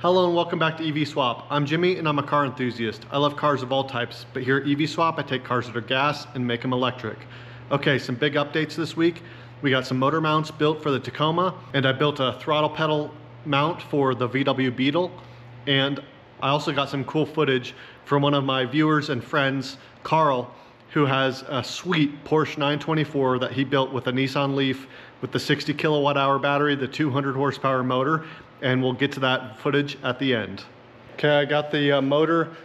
Hello and welcome back to EVSwap. I'm Jimmy and I'm a car enthusiast. I love cars of all types, but here at EVSwap I take cars that are gas and make them electric. Okay, some big updates this week. We got some motor mounts built for the Tacoma, and I built a throttle pedal mount for the VW Beetle, and I also got some cool footage from one of my viewers and friends, Karl, who has a sweet Porsche 924 that he built with a Nissan Leaf with the 60 kilowatt hour battery, the 200 horsepower motor, and we'll get to that footage at the end. Okay, I got the motor,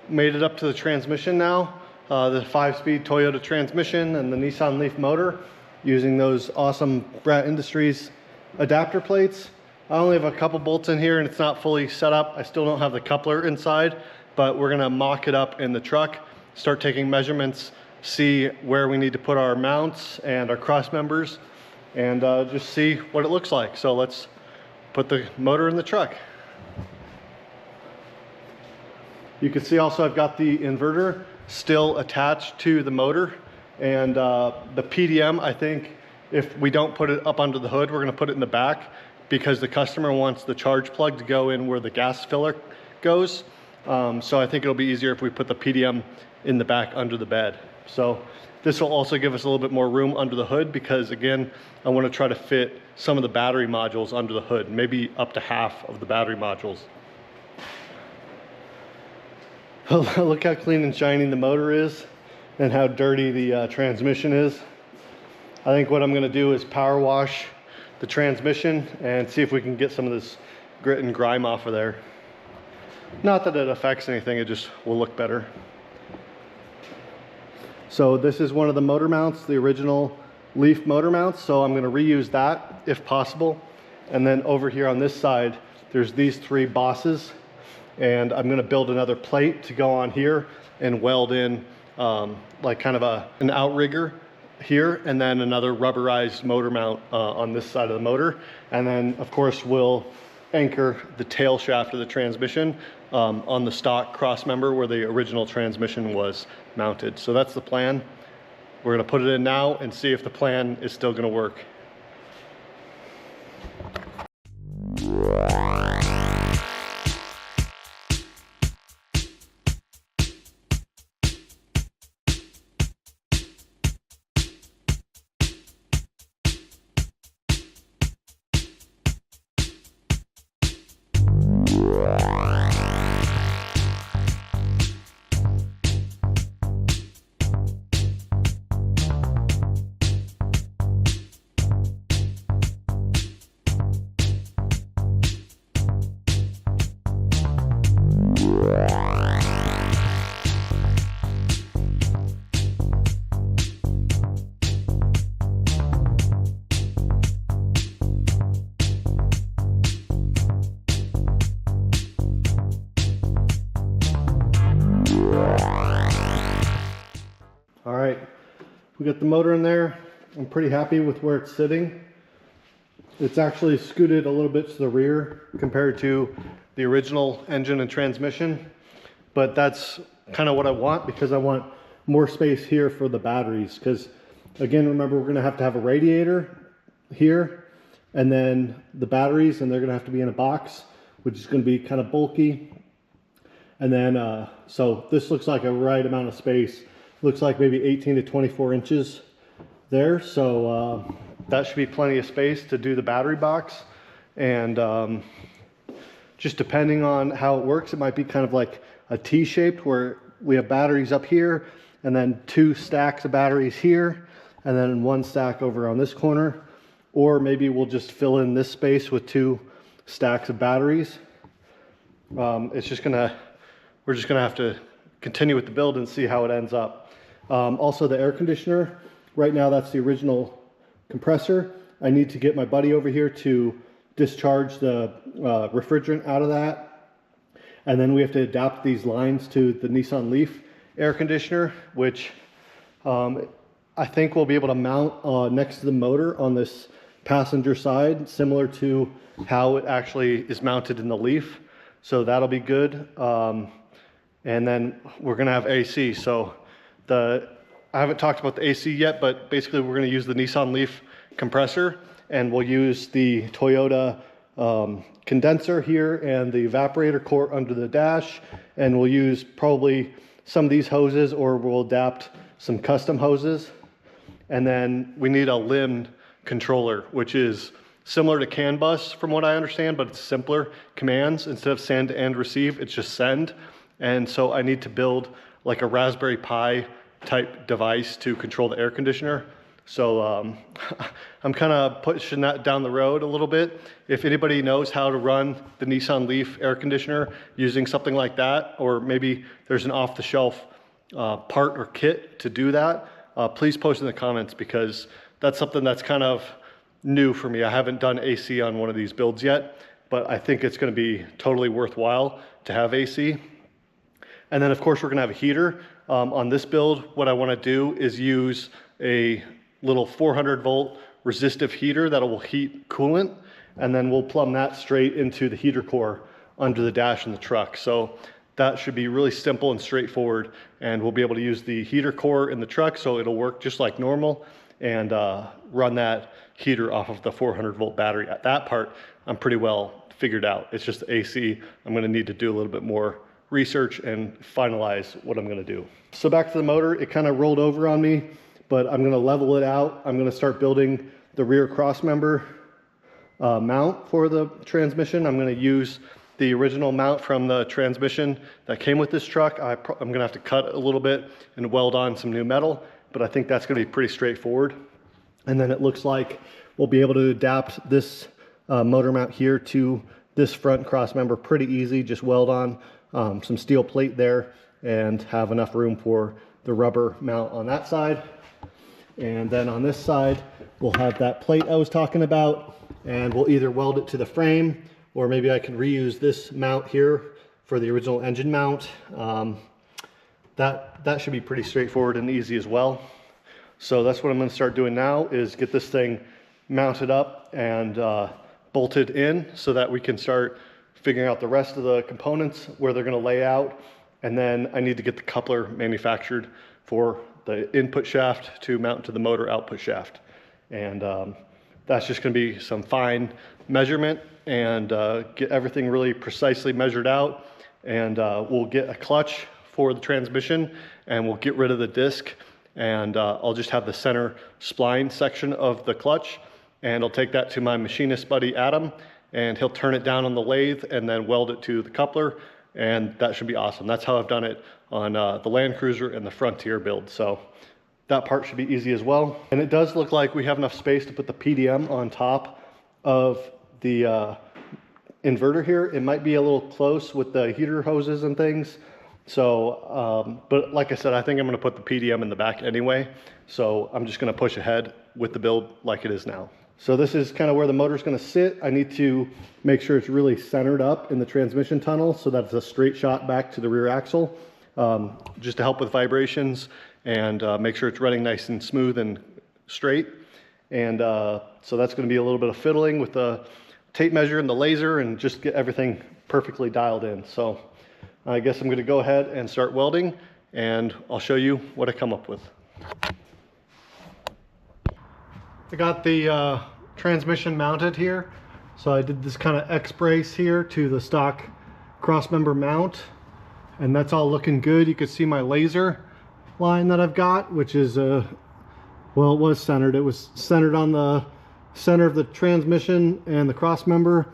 made it up to the transmission now, the 5-speed Toyota transmission and the Nissan Leaf motor, using those awesome Brat Industries adapter plates. I only have a couple bolts in here and it's not fully set up. I still don't have the coupler inside, but we're gonna mock it up in the truck, start taking measurements, see where we need to put our mounts and our cross members, and just see what it looks like. So let's put the motor in the truck. You can see also I've got the inverter still attached to the motor, and the PDM, I think if we don't put it up under the hood, we're gonna put it in the back because the customer wants the charge plug to go in where the gas filler goes. So I think it'll be easier if we put the PDM in the back under the bed. So this will also give us a little bit more room under the hood because, again, I want to try to fit some of the battery modules under the hood, maybe up to half of the battery modules. Look how clean and shiny the motor is and how dirty the transmission is. I think what I'm going to do is power wash the transmission and see if we can get some of this grit and grime off of there. Not that it affects anything, it just will look better. So this is one of the motor mounts, the original Leaf motor mounts, so I'm going to reuse that if possible. And then over here on this side, there's these 3 bosses, and I'm going to build another plate to go on here and weld in like kind of an outrigger here, and then another rubberized motor mount on this side of the motor. And then of course we'll anchor the tail shaft of the transmission on the stock cross member where the original transmission was mounted. So that's the plan. We're going to put it in now and see if the plan is still going to work. All right, we got the motor in there. I'm pretty happy with where it's sitting. It's actually scooted a little bit to the rear compared to the original engine and transmission, but that's kind of what I want because I want more space here for the batteries. Because again, remember, we're gonna have to have a radiator here and then the batteries, and they're gonna have to be in a box, which is gonna be kind of bulky. And then, so this looks like a right amount of space. Looks like maybe 18 to 24 inches there. So that should be plenty of space to do the battery box. And just depending on how it works, it might be kind of like a T-shaped where we have batteries up here and then 2 stacks of batteries here and then 1 stack over on this corner. Or maybe we'll just fill in this space with 2 stacks of batteries. We're just gonna have to continue with the build and see how it ends up. Also the air conditioner, right now that's the original compressor. I need to get my buddy over here to discharge the refrigerant out of that. And then we have to adapt these lines to the Nissan Leaf air conditioner, which I think we'll be able to mount next to the motor on this passenger side, similar to how it actually is mounted in the Leaf. So that'll be good. And then we're gonna have AC. So I haven't talked about the AC yet, but basically we're gonna use the Nissan Leaf compressor, and we'll use the Toyota condenser here and the evaporator core under the dash, and we'll use probably some of these hoses, or we'll adapt some custom hoses. And then we need a limb controller, which is similar to CAN bus from what I understand, but it's simpler commands. Instead of send and receive, it's just send. And so I need to build like a Raspberry Pi type device to control the air conditioner. So I'm kind of pushing that down the road a little bit. If anybody knows how to run the Nissan Leaf air conditioner using something like that, or maybe there's an off-the-shelf part or kit to do that, please post in the comments, because that's something that's kind of new for me. I haven't done AC on one of these builds yet, but I think it's going to be totally worthwhile to have AC. And then of course we're going to have a heater. On this build, what I want to do is use a little 400 volt resistive heater that will heat coolant, and then we'll plumb that straight into the heater core under the dash in the truck. So that should be really simple and straightforward, and we'll be able to use the heater core in the truck so it'll work just like normal, and run that heater off of the 400 volt battery. At that part, I'm pretty well figured out. It's just AC. I'm going to need to do a little bit more research and finalize what I'm going to do. So back to the motor, it kind of rolled over on me, but I'm going to level it out. I'm going to start building the rear cross member mount for the transmission. I'm going to use the original mount from the transmission that came with this truck. I'm going to have to cut a little bit and weld on some new metal, but I think that's going to be pretty straightforward. And then it looks like we'll be able to adapt this motor mount here to this front cross member pretty easy. Just weld on some steel plate there and have enough room for the rubber mount on that side. And then on this side, we'll have that plate I was talking about, and we'll either weld it to the frame, or maybe I could reuse this mount here for the original engine mount. That should be pretty straightforward and easy as well. So that's what I'm going to start doing now, is get this thing mounted up and bolted in so that we can start figuring out the rest of the components, where they're going to lay out. And then I need to get the coupler manufactured for the input shaft to mount to the motor output shaft. And that's just going to be some fine measurement, and get everything really precisely measured out. And we'll get a clutch for the transmission, and we'll get rid of the disc, and I'll just have the center spline section of the clutch, and I'll take that to my machinist buddy Adam, and he'll turn it down on the lathe and then weld it to the coupler, and that should be awesome. That's how I've done it on the Land Cruiser and the Frontier build. So that part should be easy as well. And it does look like we have enough space to put the PDM on top of the inverter here. It might be a little close with the heater hoses and things. So, but like I said, I think I'm gonna put the PDM in the back anyway. So I'm just gonna push ahead with the build like it is now. So this is kind of where the motor's gonna sit. I need to make sure it's really centered up in the transmission tunnel so that it's a straight shot back to the rear axle, just to help with vibrations and make sure it's running nice and smooth and straight. And so that's gonna be a little bit of fiddling with the tape measure and the laser, and just get everything perfectly dialed in. So I guess I'm gonna go ahead and start welding, and I'll show you what I come up with. I got the transmission mounted here. So I did this kind of X-brace here to the stock crossmember mount, and that's all looking good. You can see my laser line that I've got, which is well, it was centered. It was centered on the center of the transmission and the crossmember,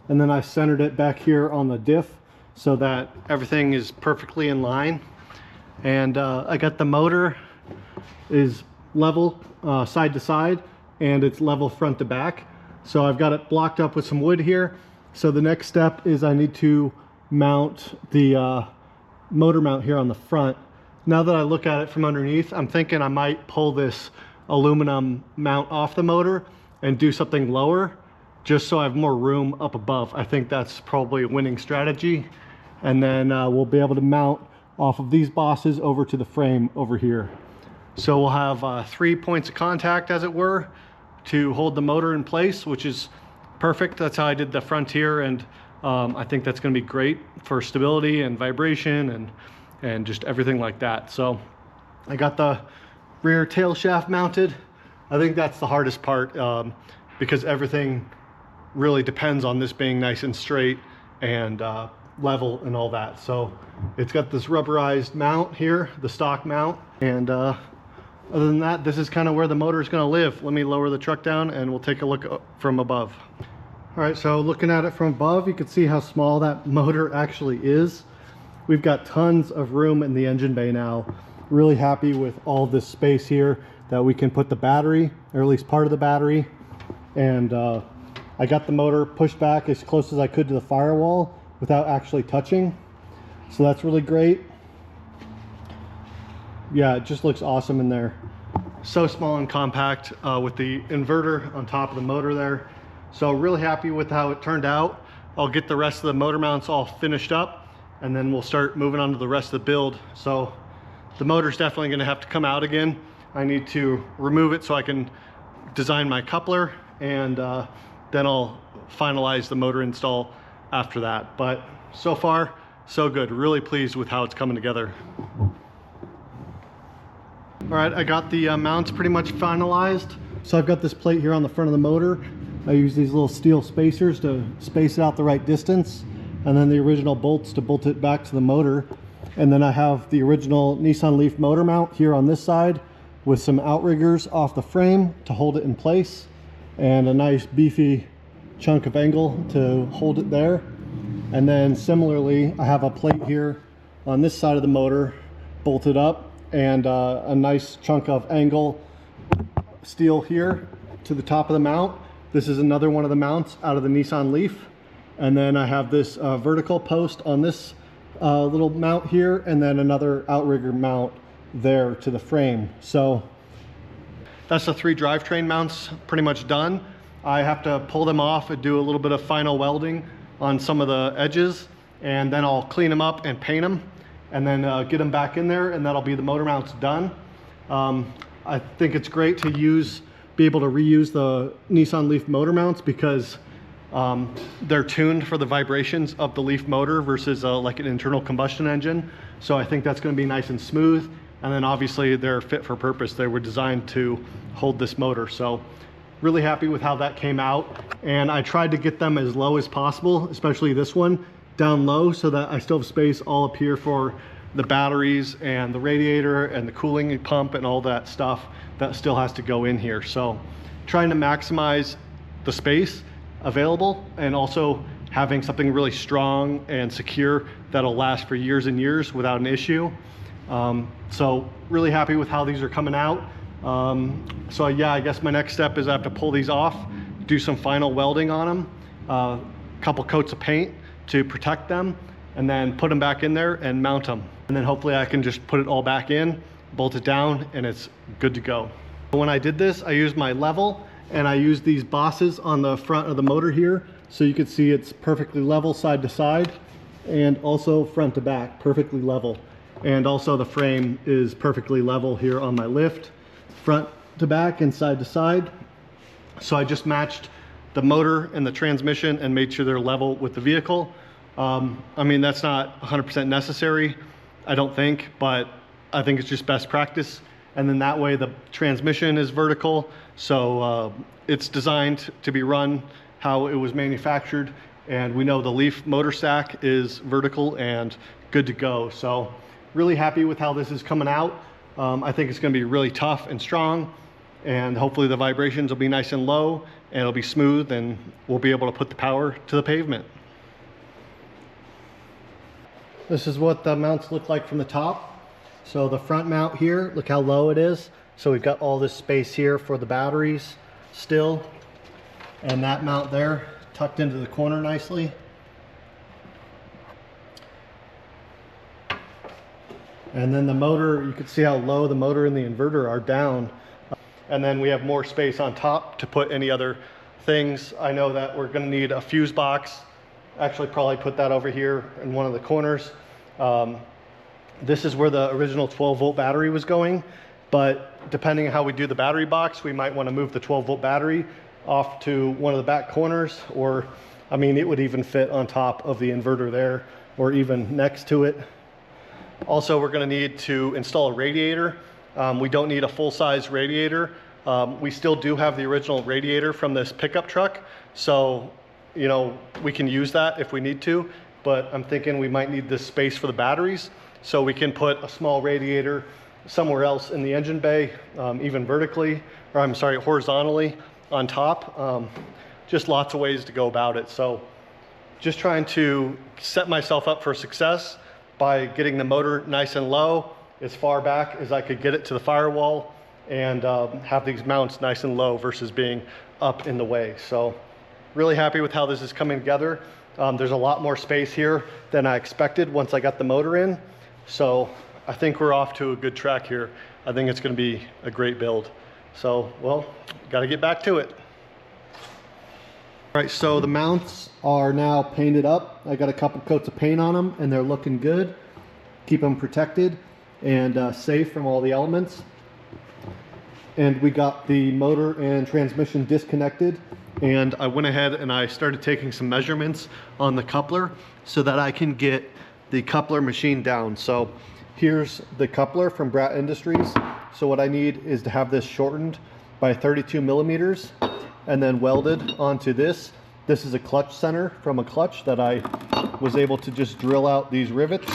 and then I centered it back here on the diff so that everything is perfectly in line. And I got the motor is level side to side, and it's level front to back. So I've got it blocked up with some wood here. So the next step is I need to mount the motor mount here on the front. Now that I look at it from underneath, I'm thinking I might pull this aluminum mount off the motor and do something lower, just so I have more room up above. I think that's probably a winning strategy. And then we'll be able to mount off of these bosses over to the frame over here. So we'll have 3 points of contact, as it were, to hold the motor in place, which is perfect. That's how I did the Frontier, and I think that's going to be great for stability and vibration and just everything like that. So I got the rear tail shaft mounted. I think that's the hardest part, because everything really depends on this being nice and straight and level and all that. So it's got this rubberized mount here, the stock mount, and other than that, this is kind of where the motor is going to live. Let me lower the truck down and we'll take a look from above. All right, so looking at it from above, you can see how small that motor actually is. We've got tons of room in the engine bay now. Really happy with all this space here that we can put the battery, or at least part of the battery. And I got the motor pushed back as close as I could to the firewall without actually touching. So that's really great. Yeah, it just looks awesome in there. So small and compact with the inverter on top of the motor there. So really happy with how it turned out. I'll get the rest of the motor mounts all finished up and then we'll start moving on to the rest of the build. So the motor's definitely gonna have to come out again. I need to remove it so I can design my coupler, and then I'll finalize the motor install after that. But so far, so good. Really pleased with how it's coming together. All right, I got the mounts pretty much finalized. So I've got this plate here on the front of the motor. I use these little steel spacers to space it out the right distance, and then the original bolts to bolt it back to the motor. And then I have the original Nissan Leaf motor mount here on this side with some outriggers off the frame to hold it in place, and a nice beefy chunk of angle to hold it there. And then similarly, I have a plate here on this side of the motor bolted up, and a nice chunk of angle steel here to the top of the mount. This is another one of the mounts out of the Nissan Leaf. And then I have this vertical post on this little mount here, and then another outrigger mount there to the frame. So that's the 3 drivetrain mounts pretty much done. I have to pull them off and do a little bit of final welding on some of the edges, and then I'll clean them up and paint them, and then get them back in there, and that'll be the motor mounts done. I think it's great to be able to reuse the Nissan Leaf motor mounts because they're tuned for the vibrations of the Leaf motor versus like an internal combustion engine. So I think that's going to be nice and smooth. And then obviously they're fit for purpose. They were designed to hold this motor. So really happy with how that came out. And I tried to get them as low as possible, especially this one, down low, so that I still have space all up here for the batteries and the radiator and the cooling pump and all that stuff that still has to go in here. So trying to maximize the space available and also having something really strong and secure that'll last for years and years without an issue. So really happy with how these are coming out. So yeah, I guess my next step is I have to pull these off, do some final welding on them, a couple coats of paint to protect them, and then put them back in there and mount them. And then hopefully I can just put it all back in, bolt it down, and it's good to go. When I did this, I used my level, and I used these bosses on the front of the motor here, so you can see it's perfectly level side to side, and also front to back, perfectly level. And also the frame is perfectly level here on my lift, front to back and side to side. So I just matched the motor and the transmission and made sure they're level with the vehicle. I mean, that's not 100% necessary, I don't think, but I think it's just best practice. And then that way the transmission is vertical, so it's designed to be run how it was manufactured, and we know the Leaf motor stack is vertical and good to go. So really happy with how this is coming out. I think it's going to be really tough and strong, and hopefully the vibrations will be nice and low and it'll be smooth, and we'll be able to put the power to the pavement. This is what the mounts look like from the top. So the front mount here, look how low it is. So we've got all this space here for the batteries still, and that mount there tucked into the corner nicely. And then the motor, you can see how low the motor and the inverter are down. And then we have more space on top to put any other things. I know that we're going to need a fuse box. Actually, probably put that over here in one of the corners. This is where the original 12-volt battery was going, but depending on how we do the battery box, we might want to move the 12-volt battery off to one of the back corners, or I mean, it would even fit on top of the inverter there, or even next to it. Also, we're going to need to install a radiator. We don't need a full-size radiator. We still do have the original radiator from this pickup truck, so you know, we can use that if we need to, but I'm thinking we might need this space for the batteries, so we can put a small radiator somewhere else in the engine bay, even vertically, or I'm sorry, horizontally on top. Just lots of ways to go about it. So just trying to set myself up for success by getting the motor nice and low, as far back as I could get it to the firewall, and have these mounts nice and low versus being up in the way. So really happy with how this is coming together. There's a lot more space here than I expected once I got the motor in. So I think we're off to a good track here. I think it's gonna be a great build. So, well, gotta get back to it. All right, so the mounts are now painted up. I got a couple coats of paint on them and they're looking good. Keep them protected and safe from all the elements. And we got the motor and transmission disconnected, and I went ahead and I started taking some measurements on the coupler so that I can get the coupler machined down. So here's the coupler from Brat Industries. So what I need is to have this shortened by 32 millimeters and then welded onto this. This is a clutch center from a clutch that I was able to just drill out these rivets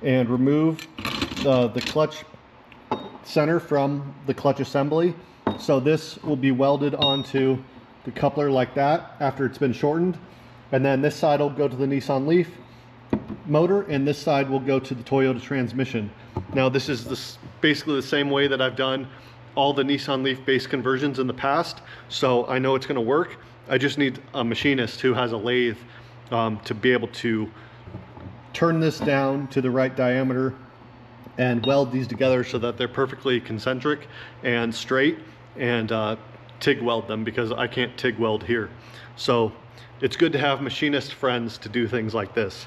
and remove the clutch center from the clutch assembly. So this will be welded onto the coupler like that after it's been shortened. And then this side will go to the Nissan Leaf motor and this side will go to the Toyota transmission. Now this is basically the same way that I've done all the Nissan Leaf base conversions in the past. So I know it's gonna work. I just need a machinist who has a lathe to be able to turn this down to the right diameter and weld these together so that they're perfectly concentric and straight, and TIG weld them, because I can't TIG weld here. So it's good to have machinist friends to do things like this.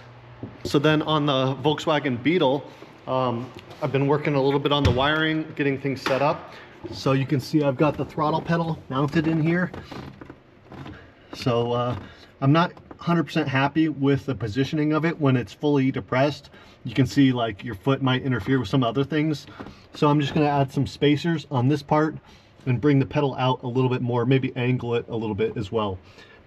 So then on the Volkswagen Beetle, I've been working a little bit on the wiring, getting things set up. So you can see I've got the throttle pedal mounted in here. So I'm not 100% happy with the positioning of it when it's fully depressed. You can see like your foot might interfere with some other things. So I'm just gonna add some spacers on this part and bring the pedal out a little bit more, maybe angle it a little bit as well.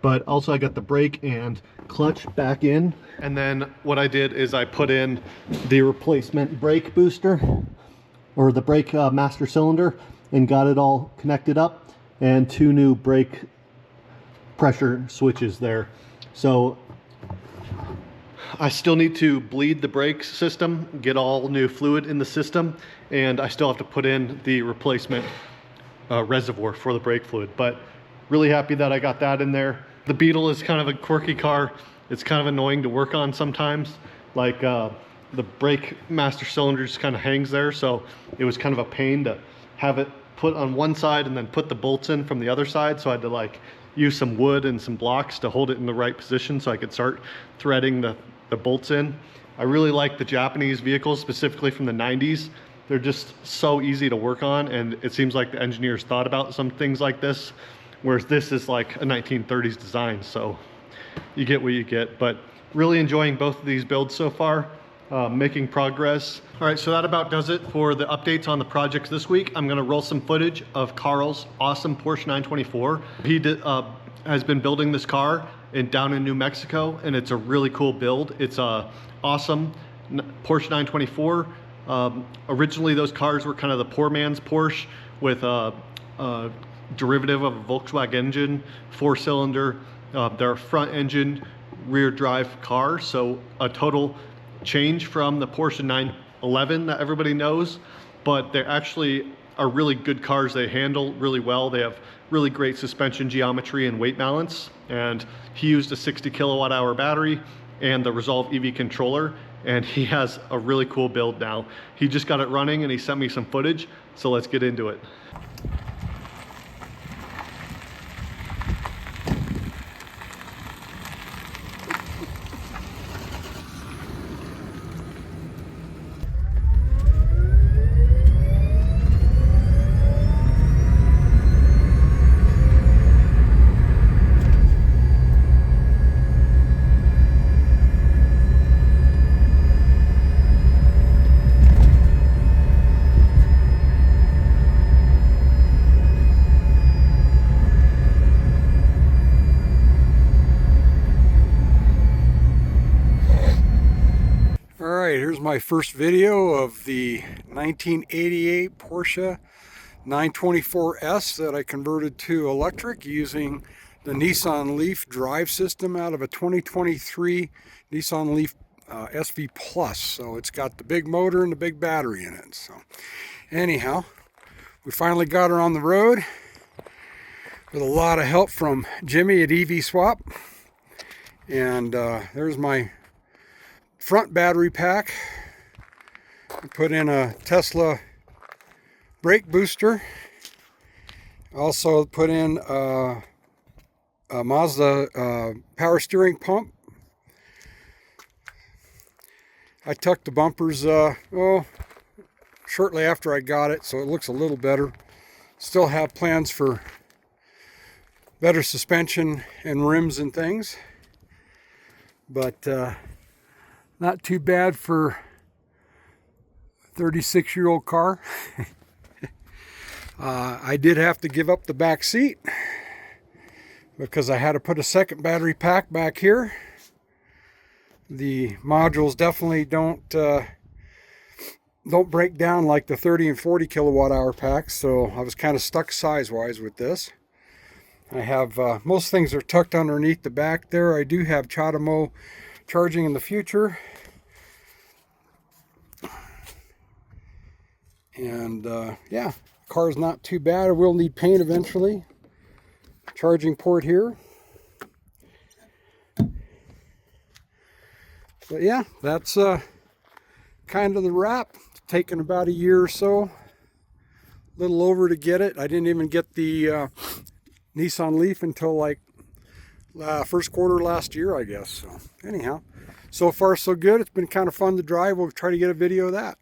But also I got the brake and clutch back in. And then what I did is I put in the replacement brake booster, or the brake master cylinder, and got it all connected up, and 2 new brake pressure switches there. So I still need to bleed the brake system, get all new fluid in the system, and I still have to put in the replacement reservoir for the brake fluid. But really happy that I got that in there. The Beetle is kind of a quirky car. It's kind of annoying to work on sometimes. Like the brake master cylinder just kind of hangs there, so it was kind of a pain to have it put on one side and then put the bolts in from the other side. So I had to like use some wood and some blocks to hold it in the right position so I could start threading the bolts in. I really like the Japanese vehicles, specifically from the 90s. They're just so easy to work on, and it seems like the engineers thought about some things like this, whereas this is like a 1930s design, so you get what you get. But really enjoying both of these builds so far, making progress. All right, so that about does it for the updates on the projects this week. I'm gonna roll some footage of Karl's awesome Porsche 924. He has been building this car down in New Mexico, and it's a really cool build. It's a awesome Porsche 924. Originally those cars were kind of the poor man's Porsche with a derivative of a Volkswagen engine, 4-cylinder. They're a front engine, rear drive car, so a total change from the Porsche 911 that everybody knows, but they actually are really good cars. They handle really well. They have really great suspension geometry and weight balance. And he used a 60 kilowatt hour battery and the Resolve EV controller, and he has a really cool build now. He just got it running and he sent me some footage, so let's get into it. Alright, here's my first video of the 1988 Porsche 924S that I converted to electric using the Nissan Leaf drive system out of a 2023 Nissan Leaf SV Plus. So it's got the big motor and the big battery in it. So anyhow, we finally got her on the road with a lot of help from Jimmy at EVSwap. And there's my front battery pack. I put in a Tesla brake booster. Also put in a Mazda power steering pump. I tucked the bumpers shortly after I got it, so it looks a little better. Still have plans for better suspension and rims and things, but not too bad for a 36-year-old car. I did have to give up the back seat because I had to put a second battery pack back here. The modules definitely don't break down like the 30 and 40 kilowatt hour packs, so I was kind of stuck size-wise with this. I have most things are tucked underneath the back there. I do have CHAdeMO charging in the future, and yeah, car's not too bad. I will need paint eventually. Charging port here, but yeah, that's kind of the wrap. It's taken about a year or so, a little over to get it. I didn't even get the Nissan Leaf until like first quarter last year, I guess. So anyhow, so far so good. It's been kind of fun to drive. We'll try to get a video of that.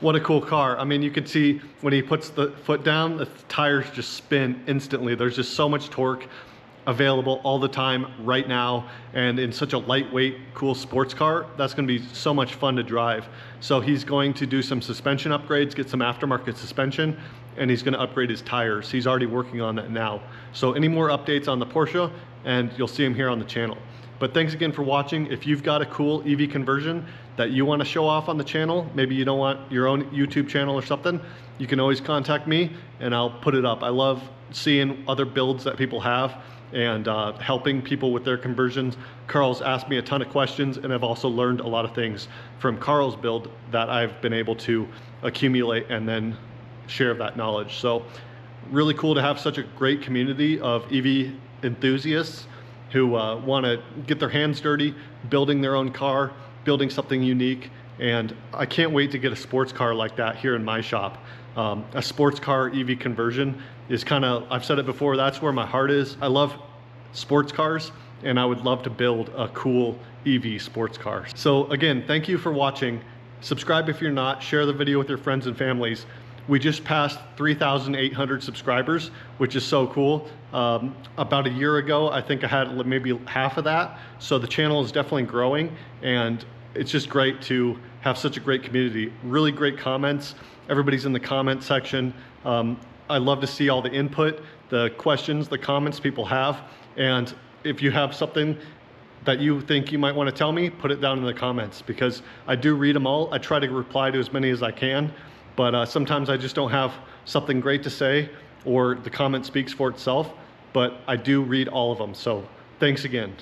What a cool car. I mean, you can see when he puts the foot down, the tires just spin instantly. There's just so much torque available all the time right now. And in such a lightweight, cool sports car, that's gonna be so much fun to drive. So he's going to do some suspension upgrades, get some aftermarket suspension, and he's gonna upgrade his tires. He's already working on that now. So any more updates on the Porsche, and you'll see him here on the channel. But thanks again for watching. If you've got a cool EV conversion that you want to show off on the channel, maybe you don't want your own YouTube channel or something, you can always contact me and I'll put it up. I love seeing other builds that people have and helping people with their conversions. Karl's asked me a ton of questions, and I've also learned a lot of things from Karl's build that I've been able to accumulate and then share that knowledge. So really cool to have such a great community of EV enthusiasts who want to get their hands dirty, building their own car, building something unique. And I can't wait to get a sports car like that here in my shop. A sports car EV conversion is kind of, I've said it before, that's where my heart is. I love sports cars, and I would love to build a cool EV sports car. So again, thank you for watching. Subscribe if you're not, share the video with your friends and families. We just passed 3,800 subscribers, which is so cool. About a year ago, I think I had maybe half of that. So the channel is definitely growing, and it's just great to have such a great community. Really great comments. Everybody's in the comment section. I love to see all the input, the questions, the comments people have. And if you have something that you think you might want to tell me, put it down in the comments, because I do read them all. I try to reply to as many as I can. But sometimes I just don't have something great to say, or the comment speaks for itself, but I do read all of them. So thanks again.